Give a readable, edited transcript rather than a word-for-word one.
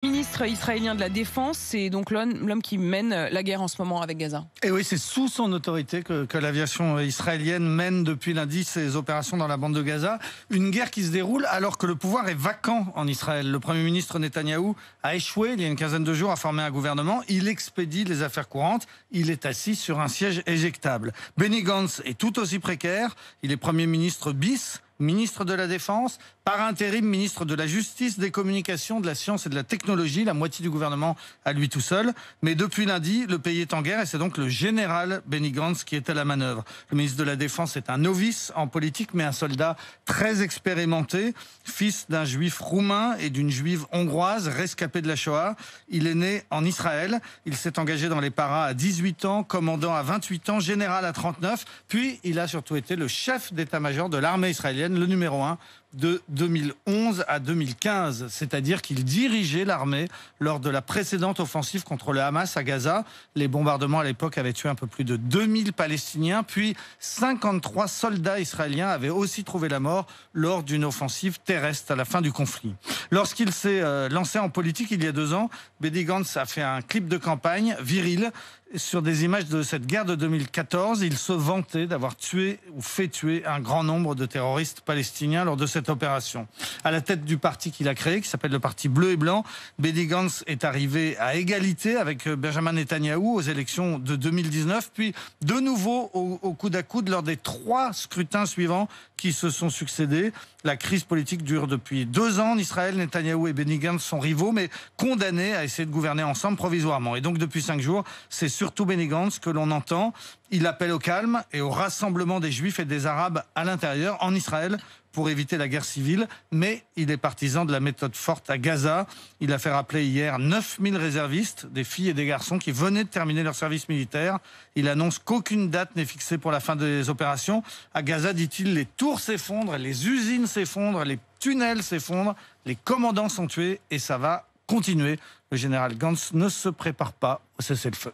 Ministre israélien de la Défense, c'est donc l'homme qui mène la guerre en ce moment avec Gaza. Et oui, c'est sous son autorité que l'aviation israélienne mène depuis lundi ses opérations dans la bande de Gaza. Une guerre qui se déroule alors que le pouvoir est vacant en Israël. Le Premier ministre Netanyahou a échoué il y a une quinzaine de jours à former un gouvernement. Il expédie les affaires courantes. Il est assis sur un siège éjectable. Benny Gantz est tout aussi précaire. Il est Premier ministre bis, ministre de la Défense, par intérim ministre de la Justice, des Communications, de la Science et de la Technologie, la moitié du gouvernement à lui tout seul. Mais depuis lundi, le pays est en guerre et c'est donc le général Benny Gantz qui est à la manœuvre. Le ministre de la Défense est un novice en politique, mais un soldat très expérimenté, fils d'un juif roumain et d'une juive hongroise, rescapé de la Shoah. Il est né en Israël. Il s'est engagé dans les paras à 18 ans, commandant à 28 ans, général à 39. Puis, il a surtout été le chef d'état-major de l'armée israélienne, le numéro 1, de 2011 à 2015, c'est-à-dire qu'il dirigeait l'armée lors de la précédente offensive contre le Hamas à Gaza. Les bombardements à l'époque avaient tué un peu plus de 2000 Palestiniens, puis 53 soldats israéliens avaient aussi trouvé la mort lors d'une offensive terrestre à la fin du conflit. Lorsqu'il s'est lancé en politique il y a 2 ans, Benny Gantz a fait un clip de campagne viril sur des images de cette guerre de 2014. Il se vantait d'avoir tué ou fait tuer un grand nombre de terroristes palestiniens lors de cette opération. À la tête du parti qu'il a créé, qui s'appelle le Parti bleu et blanc, Benny Gantz est arrivé à égalité avec Benjamin Netanyahou aux élections de 2019, puis de nouveau au coude à coude lors des 3 scrutins suivants qui se sont succédés. La crise politique dure depuis 2 ans en Israël. Netanyahou et Benny Gantz sont rivaux, mais condamnés à essayer de gouverner ensemble provisoirement. Et donc depuis 5 jours, c'est surtout Benny Gantz que l'on entend. Il appelle au calme et au rassemblement des Juifs et des Arabes à l'intérieur, en Israël, pour éviter la guerre civile. Mais il est partisan de la méthode forte à Gaza. Il a fait rappeler hier 9000 réservistes, des filles et des garçons qui venaient de terminer leur service militaire. Il annonce qu'aucune date n'est fixée pour la fin des opérations. À Gaza, dit-il, les tours s'effondrent, les usines s'effondrent, les tunnels s'effondrent, les commandants sont tués et ça va continuer. Le général Gantz ne se prépare pas au cessez-le-feu.